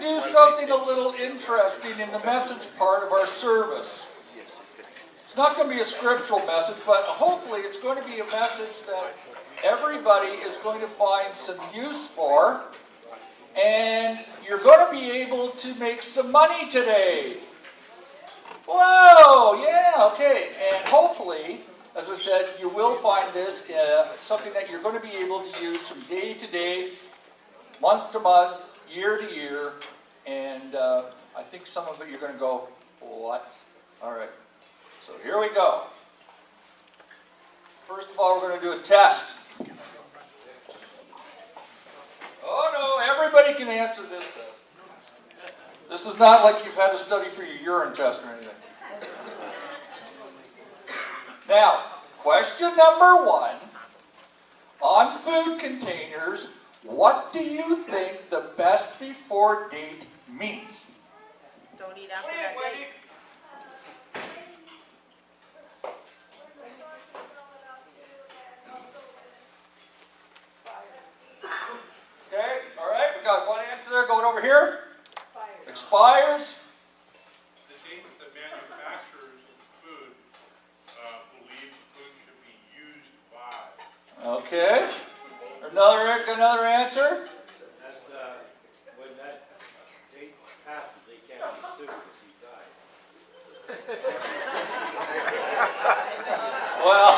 do something a little interesting in the message part of our service. It's not going to be a scriptural message, but hopefully it's going to be a message that everybody is going to find some use for, and you're going to be able to make some money today. Whoa, yeah, okay. And hopefully, as I said, you will find this something that you're going to be able to use from day to day, month to month, year to year, and I think some of it you're going to go, what? All right, so here we go. First of all, we're going to do a test. Oh no, everybody can answer this test. This is not like you've had to study for your urine test or anything. Now, question number 1. On food containers, what do you think the best before date means? Don't eat after that date. Okay, all right, we got one answer there going over here. Expires. The date that the manufacturers of food believe the food should be used by. Okay. Another answer. That's when that date passes, they can't be sued if he died. Well,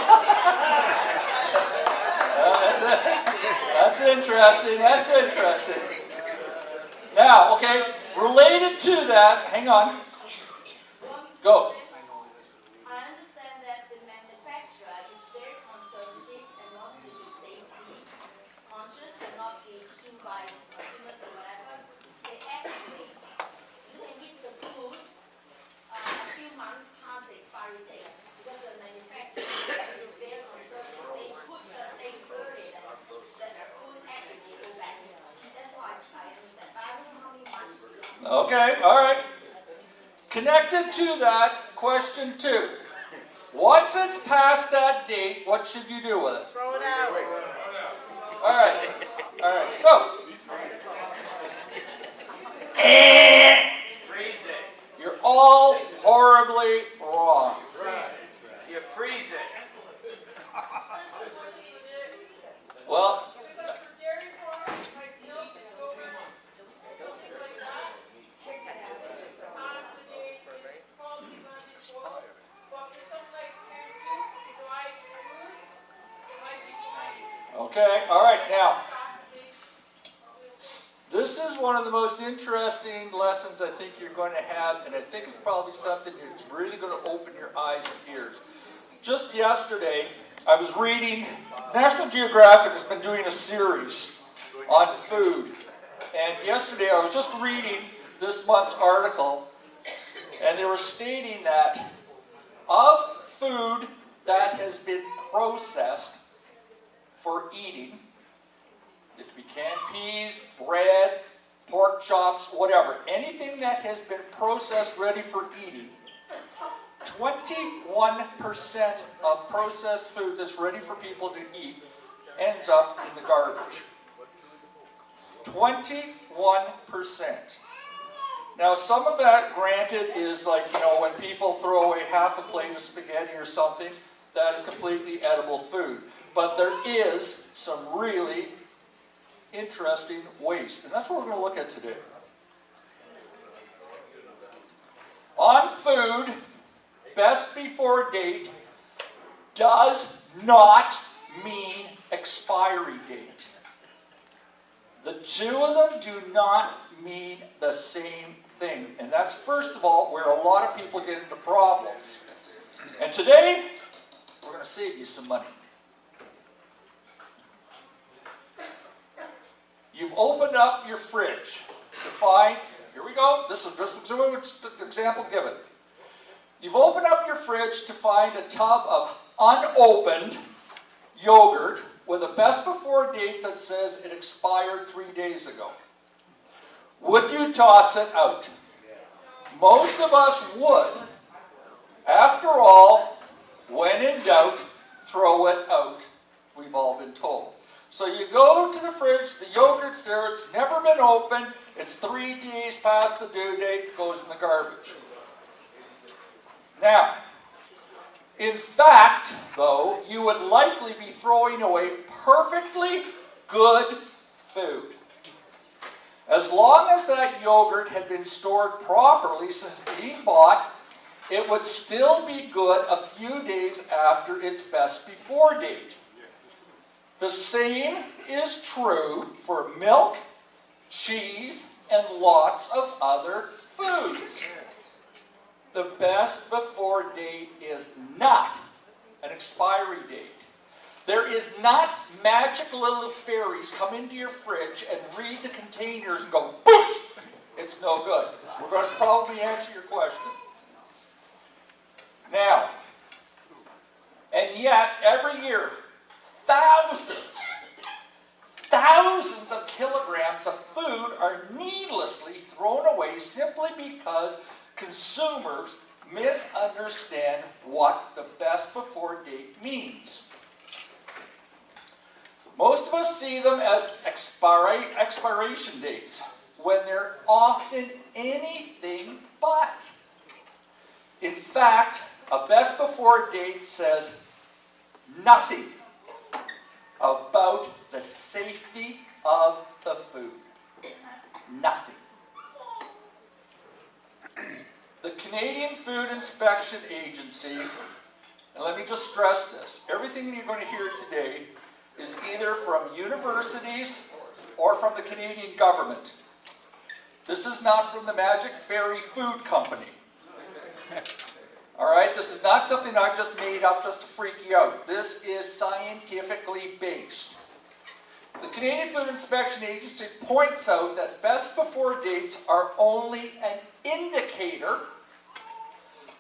that's interesting. That's interesting. Now, okay, related to that, hang on. Go. I understand that the manufacturer is very conservative and wants to be safety conscious and not be sued by consumers or whatever. They actually, you can eat the food a few months past the expiry date because the manufacturer is very conservative. They put the date early that the food actually go back. That's why I understand. But I don't know how many months. Okay, all right. Connected to that, question 2. Once it's past that date, what should you do with it? Throw it out. All right, so. Freeze it. You're all horribly wrong. You freeze it. Well, okay, all right, now, this is one of the most interesting lessons I think you're going to have, and I think it's probably something that's really going to open your eyes and ears. Just yesterday, I was reading, National Geographic has been doing a series on food, and yesterday I was just reading this month's article, and they were stating that of food that has been processed for eating, it could be canned peas, bread, pork chops, whatever. Anything that has been processed ready for eating, 21% of processed food that's ready for people to eat ends up in the garbage. 21%. Now, some of that, granted, is like, when people throw away half a plate of spaghetti or something, that is completely edible food. But there is some really interesting waste, and that's what we're going to look at today. On food, best before date does not mean expiry date. The two of them do not mean the same thing, and that's first of all where a lot of people get into problems. And today, we're going to save you some money. You've opened up your fridge to find, here we go, this is just an example given. You've opened up your fridge to find a tub of unopened yogurt with a best before date that says it expired 3 days ago. Would you toss it out? Most of us would. After all, when in doubt, throw it out, we've all been told. So you go to the fridge, the yogurt's there, it's never been opened, it's 3 days past the due date, it goes in the garbage. Now, in fact, though, you would likely be throwing away perfectly good food. As long as that yogurt had been stored properly since being bought, it would still be good a few days after its best before date. The same is true for milk, cheese, and lots of other foods. The best before date is not an expiry date. There is not magic little fairies come into your fridge and read the containers and go, boosh! It's no good. We're going to probably answer your question. Now, and yet, every year, thousands of kilograms of food are needlessly thrown away simply because consumers misunderstand what the best before date means. Most of us see them as expiration dates, when they're often anything but. In fact, a best before date says nothing about the safety of the food. Nothing. The Canadian Food Inspection Agency, and let me just stress this, everything you're going to hear today is either from universities or from the Canadian government. This is not from the Magic Fairy Food Company. All right, this is not something I've just made up just to freak you out. This is scientifically based. The Canadian Food Inspection Agency points out that best before dates are only an indicator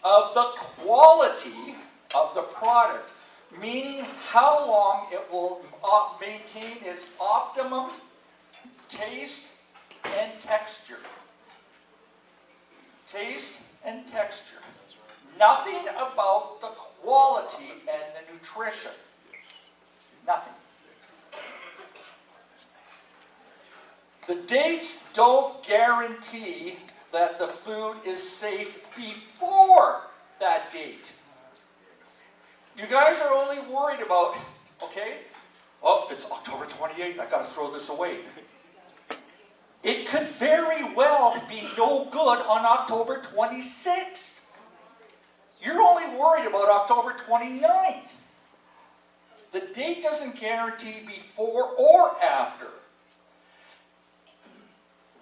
of the quality of the product, meaning how long it will maintain its optimum taste and texture. Taste and texture. Nothing about the quality and the nutrition. Nothing. The dates don't guarantee that the food is safe before that date. You guys are only worried about, okay, oh, it's October 28th, I gotta throw this away. It could very well be no good on October 26th. You're only worried about October 29th. The date doesn't guarantee before or after.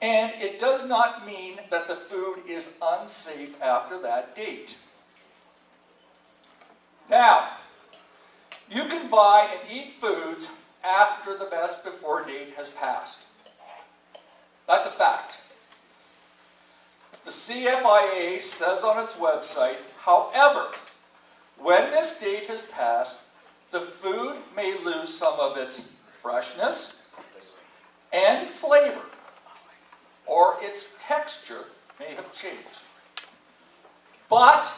And it does not mean that the food is unsafe after that date. Now, you can buy and eat foods after the best before date has passed. That's a fact. The CFIA says on its website, however, when this date has passed, the food may lose some of its freshness and flavor, or its texture may have changed, but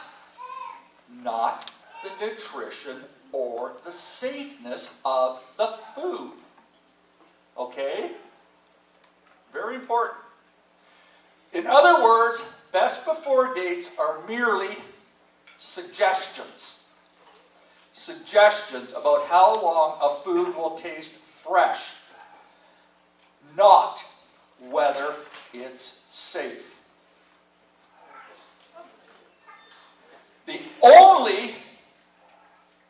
not the nutrition or the safeness of the food. Okay? Very important. In other words, best before dates are merely suggestions. Suggestions about how long a food will taste fresh, not whether it's safe. The only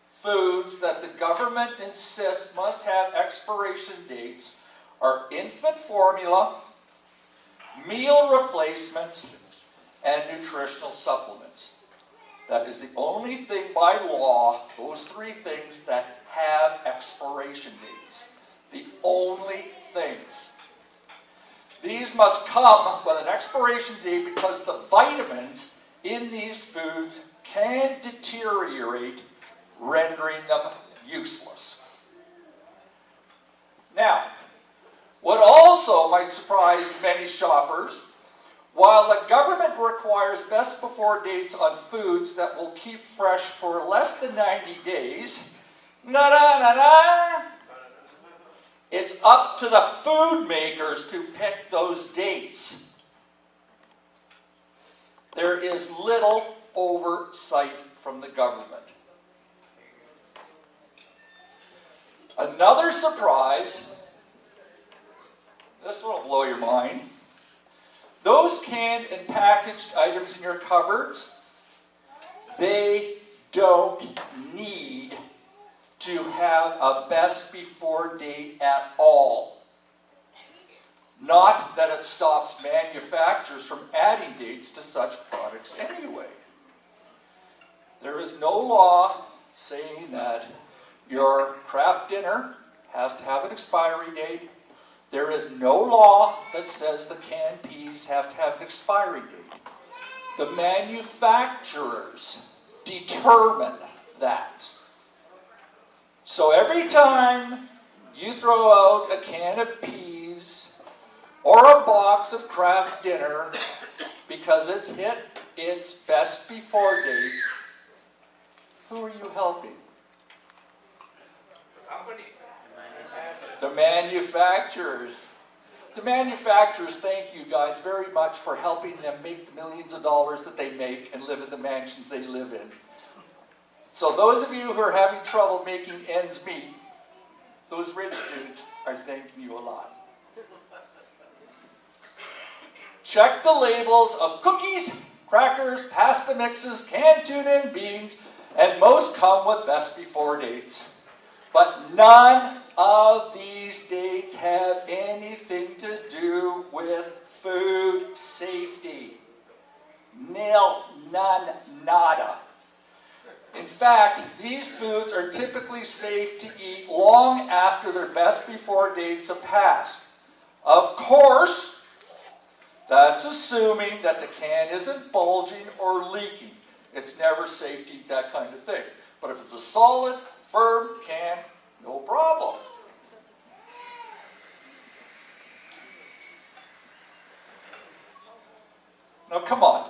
foods that the government insists must have expiration dates are infant formula, meal replacements, and nutritional supplements. That is the only thing by law, those three things that have expiration dates. The only things. These must come with an expiration date because the vitamins in these foods can deteriorate, rendering them useless. Now, what also might surprise many shoppers, while the government requires best before dates on foods that will keep fresh for less than 90 days, It's up to the food makers to pick those dates. There is little oversight from the government. Another surprise, this one will blow your mind. Those canned and packaged items in your cupboards, they don't need to have a best before date at all. Not that it stops manufacturers from adding dates to such products anyway. There is no law saying that your Kraft dinner has to have an expiry date. There is no law that says the canned peas have to have an expiry date. The manufacturers determine that. So every time you throw out a can of peas or a box of Kraft dinner because it's hit its best before date, who are you helping? The manufacturers. The manufacturers thank you guys very much for helping them make the millions of dollars that they make and live in the mansions they live in. So those of you who are having trouble making ends meet, those rich dudes are thanking you a lot. Check the labels of cookies, crackers, pasta mixes, canned tuna and beans, and most come with best before dates. But none of these dates have anything to do with food safety. Nil, none, nada. In fact, these foods are typically safe to eat long after their best before dates have passed. Of course, that's assuming that the can isn't bulging or leaking. It's never safe to eat that kind of thing. But if it's a solid, firm can, no problem. Now come on,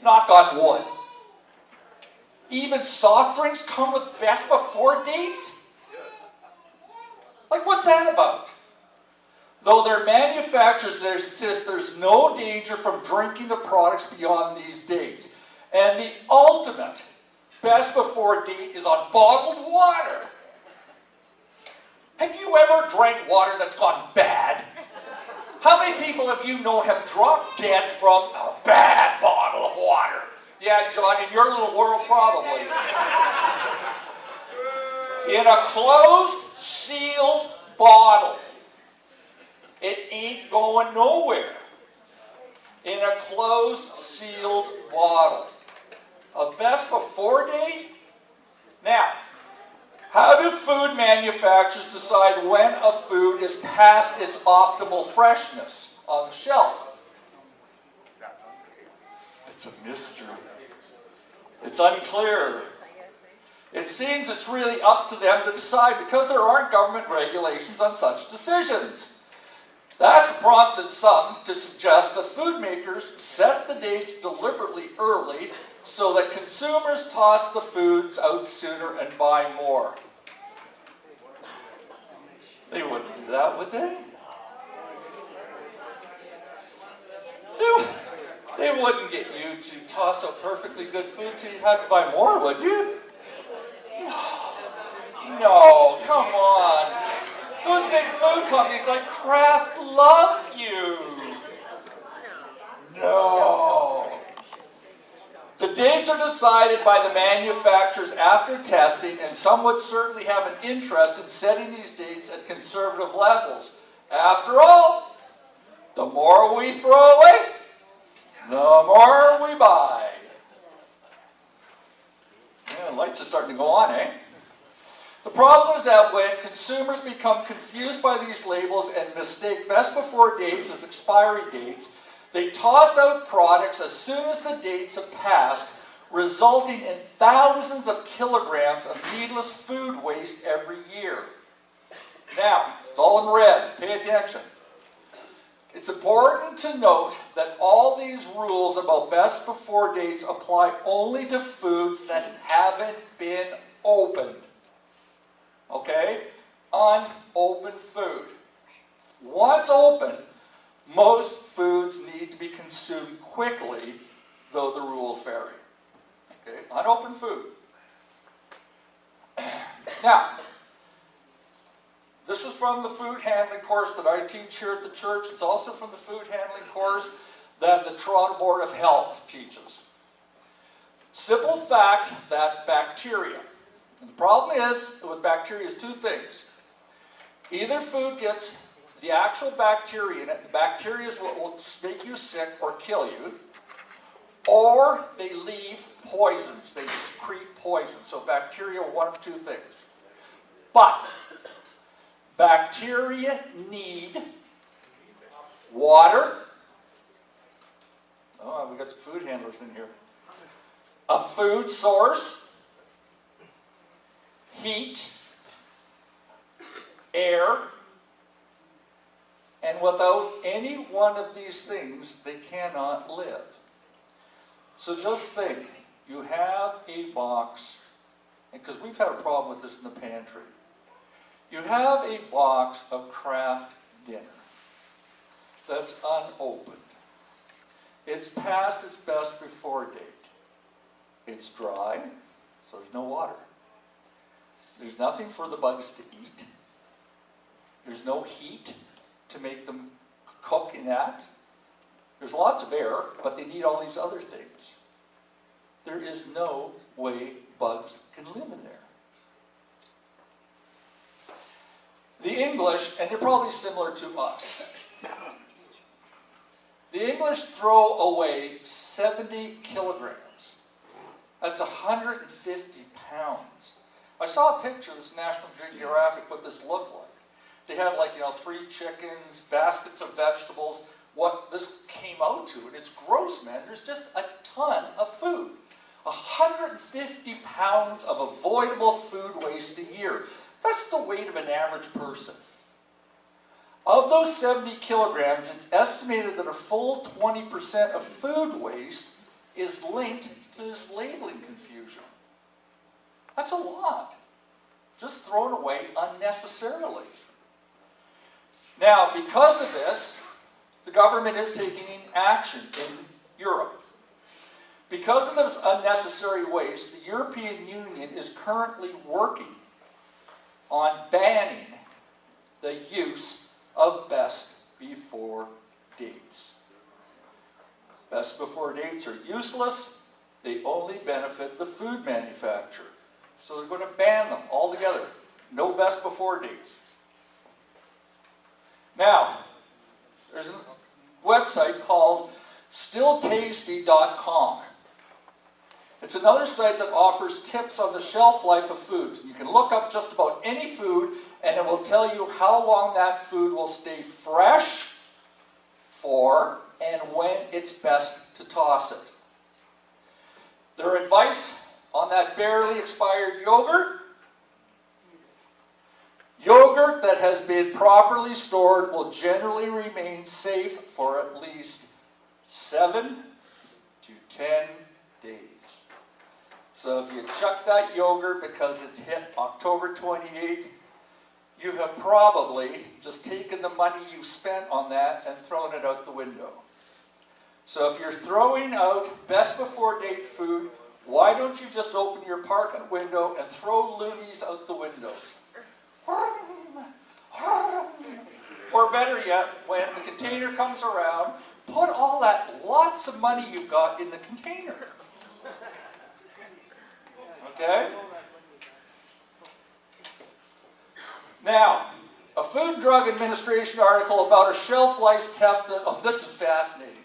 knock on wood. Even soft drinks come with best before dates? Like what's that about? Though their manufacturers insist there's no danger from drinking the products beyond these dates. And the ultimate best before date is on bottled water. Have you ever drank water that's gone bad? How many people have you known have dropped dead from a bad bottle of water? Yeah, John, in your little world, probably. In a closed, sealed bottle. It ain't going nowhere. In a closed, sealed bottle. A best before date? Now, how do food manufacturers decide when a food is past its optimal freshness on the shelf? It's a mystery. It's unclear. It seems it's really up to them to decide because there aren't government regulations on such decisions. That's prompted some to suggest that food makers set the dates deliberately early so that consumers toss the foods out sooner and buy more. They wouldn't do that, would they? They wouldn't get you to toss out perfectly good food so you'd have to buy more, would you? No, come on. Those big food companies like Kraft love you. No. The dates are decided by the manufacturers after testing, and some would certainly have an interest in setting these dates at conservative levels. After all, the more we throw away, the more we buy. Yeah, the lights are starting to go on, eh? The problem is that when consumers become confused by these labels and mistake best before dates as expiry dates, they toss out products as soon as the dates have passed, resulting in thousands of kilograms of needless food waste every year. Now, it's all in red. Pay attention. It's important to note that all these rules about best before dates apply only to foods that haven't been opened. Okay? unopened food. Once open, most foods need to be consumed quickly, though the rules vary. Okay, unopened food. Now, this is from the food handling course that I teach here at the church. It's also from the food handling course that the Toronto Board of Health teaches. Simple fact that bacteria, and the problem is with bacteria is two things. Either food gets the actual bacteria in it, the bacteria is what will make you sick or kill you, or they leave poisons, they secrete poison. So bacteria are one of two things. But bacteria need water. Oh, we got some food handlers in here. A food source, heat, air, and without any one of these things, they cannot live. So just think, you have a box, because we've had a problem with this in the pantry. You have a box of Kraft dinner that's unopened. It's past its best before date. It's dry, so there's no water. There's nothing for the bugs to eat. There's no heat to make them cook in that. There's lots of air, but they need all these other things. There is no way bugs can live in there. The English, and they're probably similar to us, the English throw away 70 kilograms. That's 150 pounds. I saw a picture of this National Geographic, what this looked like. They had 3 chickens, baskets of vegetables, what this came out to. And it's gross, man. There's just a ton of food. 150 pounds of avoidable food waste a year. That's the weight of an average person. Of those 70 kilograms, it's estimated that a full 20% of food waste is linked to this labeling confusion. That's a lot. Just thrown away unnecessarily. Now, because of this, the government is taking action in Europe. Because of this unnecessary waste, the European Union is currently working on banning the use of best before dates. Best before dates are useless. They only benefit the food manufacturer. So they're going to ban them altogether. No best before dates. Now, there's a website called stilltasty.com. It's another site that offers tips on the shelf life of foods. You can look up just about any food and it will tell you how long that food will stay fresh for and when it's best to toss it. Their advice on that barely expired yogurt: yogurt that has been properly stored will generally remain safe for at least 7 to 10 days. So if you chuck that yogurt because it's hit October 28th, you have probably just taken the money you spent on that and thrown it out the window. So if you're throwing out best before date food, why don't you just open your apartment window and throw loonies out the windows? Or better yet, when the container comes around, put all that lots of money you've got in the container. Okay? Now, a Food and Drug Administration article about a shelf life test that, oh, this is fascinating,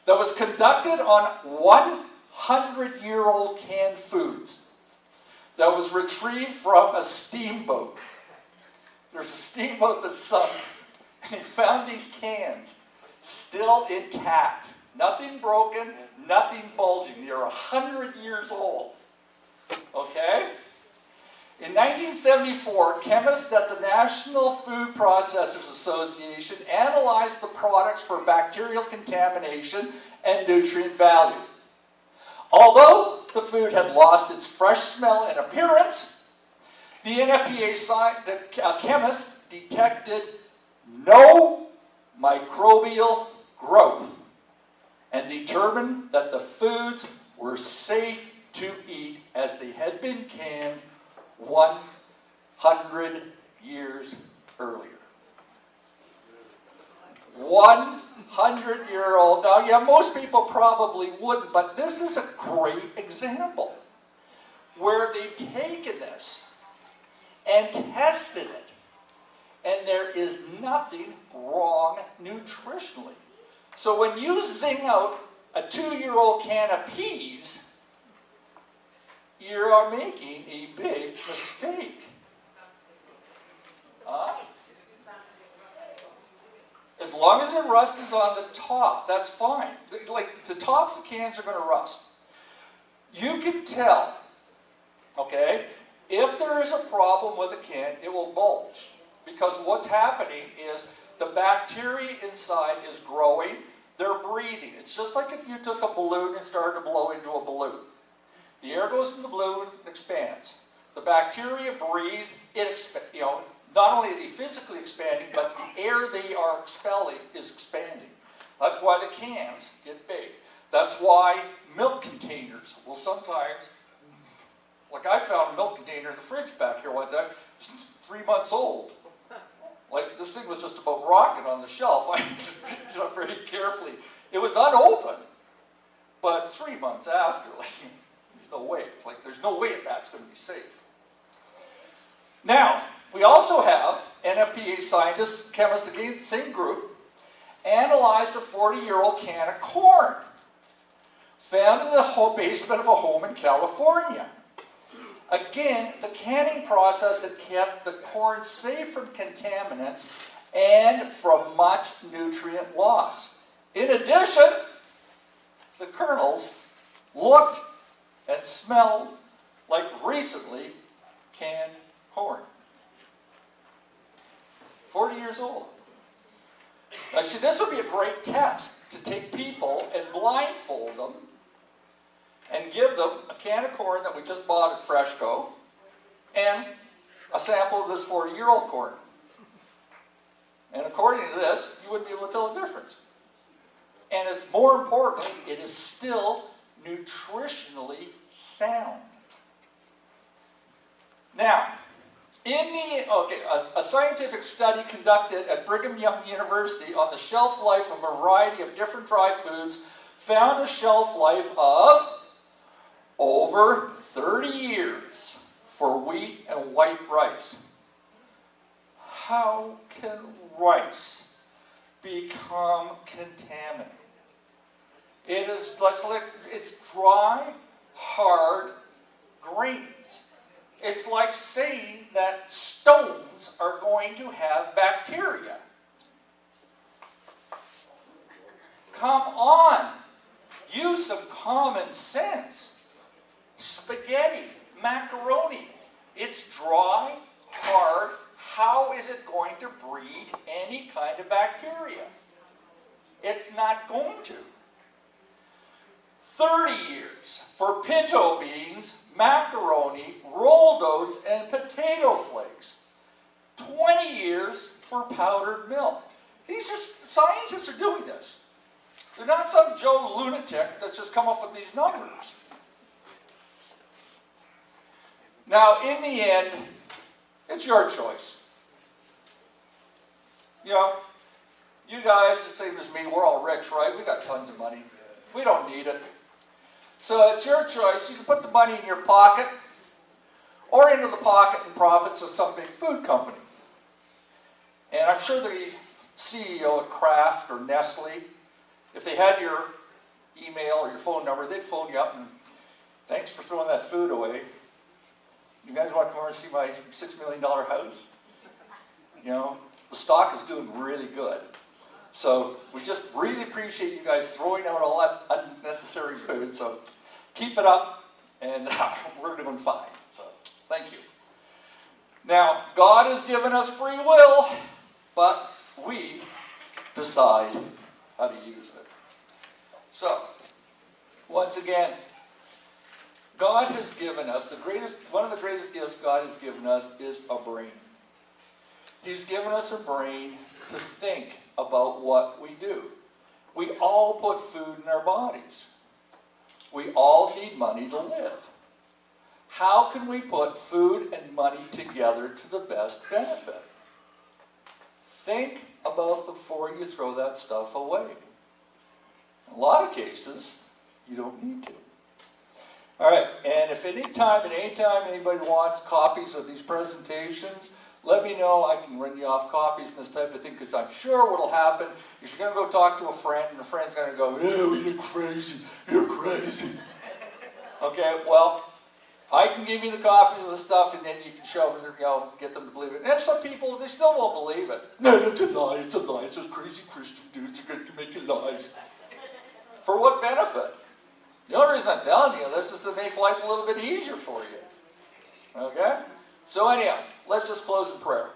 that was conducted on 100-year-old canned foods that was retrieved from a steamboat. There's a steamboat that sunk, and he found these cans still intact. Nothing broken, nothing bulging. They're 100 years old. Okay? In 1974, chemists at the National Food Processors Association analyzed the products for bacterial contamination and nutrient value. Although the food had lost its fresh smell and appearance, The NFPA chemists detected no microbial growth and determined that the foods were safe to eat as they had been canned 100 years earlier. 100-year-old. Now, yeah, most people probably wouldn't, but this is a great example where they've taken this and tested it, and there is nothing wrong nutritionally. So when you zing out a 2-year-old can of peas, you are making a big mistake. As long as the rust is on the top, that's fine. Like, the tops of cans are going to rust. You can tell, okay, if there is a problem with a can, it will bulge. Because what's happening is the bacteria inside is growing, they're breathing. It's just like if you took a balloon and started to blow into a balloon. The air goes in the balloon and expands. The bacteria breathes, not only are they physically expanding, but the air they are expelling is expanding. That's why the cans get big. That's why milk containers will sometimes, like I found a milk container in the fridge back here one time, it's 3 months old. Like, this thing was just about rocking on the shelf. I just picked it up very carefully. It was unopened, but 3 months after, there's no way. There's no way that's going to be safe. Now, we also have NFPA scientists, chemists, again, same group, analyzed a 40-year-old can of corn found in the basement of a home in California. Again, the canning process had kept the corn safe from contaminants and from much nutrient loss. In addition, the kernels looked and smelled like recently canned corn. 40 years old. Now, see, this would be a great test to take people and blindfold them and give them a can of corn that we just bought at Freshco and a sample of this 40-year-old corn. And according to this, you wouldn't be able to tell the difference. And it's more importantly, it is still nutritionally sound. Now, a scientific study conducted at Brigham Young University on the shelf life of a variety of different dry foods found a shelf life of over 30 years for wheat and white rice. How can rice become contaminated? It's dry, hard grains. It's like saying that stones are going to have bacteria. Come on, use some common sense. Spaghetti, macaroni, it's dry, hard. How is it going to breed any kind of bacteria? It's not going to. 30 years for pinto beans, macaroni, rolled oats, and potato flakes. 20 years for powdered milk. Scientists are doing this. They're not some Joe lunatic that's just come up with these numbers. Now, in the end, it's your choice. You guys, the same as me, we're all rich, right? We got tons of money. We don't need it. So it's your choice. You can put the money in your pocket or into the pocket and profits of some big food company. And I'm sure the CEO at Kraft or Nestle, if they had your email or your phone number, they'd phone you up and, thanks for throwing that food away. You guys want to come over and see my $6 million house? The stock is doing really good. So we just really appreciate you guys throwing out all that unnecessary food. So keep it up, and we're doing fine. So thank you. Now, God has given us free will, but we decide how to use it. So, once again, God has given us, one of the greatest gifts God has given us is a brain. He's given us a brain to think about what we do. We all put food in our bodies. We all need money to live. How can we put food and money together to the best benefit? Think about before you throw that stuff away. In a lot of cases, you don't need to. All right, and if at any time anybody wants copies of these presentations, let me know. I can run you off copies and this type of thing, because I'm sure what will happen is you're going to go talk to a friend, and the friend's going to go, "Oh, you're crazy, you're crazy." Okay, well, I can give you the copies of the stuff, and then you can show them, get them to believe it. And some people, they still won't believe it. No, it's a lie, it's a lie. It's those crazy Christian dudes are going to make you lies. For what benefit? The only reason I'm telling you this is to make life a little bit easier for you. Okay? So anyhow, let's just close in prayer.